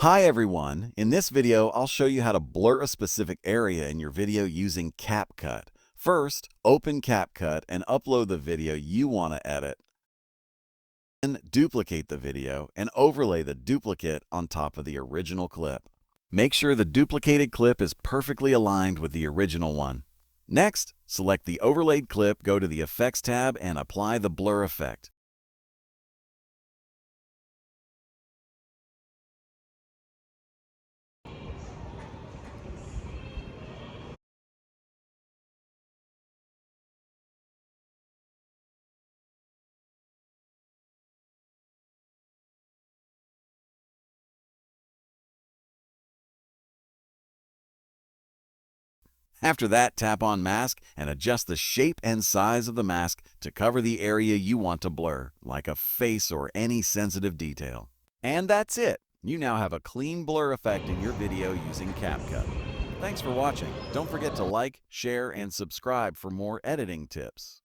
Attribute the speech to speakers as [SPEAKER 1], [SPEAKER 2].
[SPEAKER 1] Hi everyone, in this video I'll show you how to blur a specific area in your video using CapCut. First, open CapCut and upload the video you want to edit. Then duplicate the video and overlay the duplicate on top of the original clip. Make sure the duplicated clip is perfectly aligned with the original one. Next, select the overlaid clip, go to the Effects tab and apply the blur effect. After that, tap on Mask and adjust the shape and size of the mask to cover the area you want to blur, like a face or any sensitive detail. And that's it! You now have a clean blur effect in your video using CapCut. Thanks for watching. Don't forget to like, share, and subscribe for more editing tips.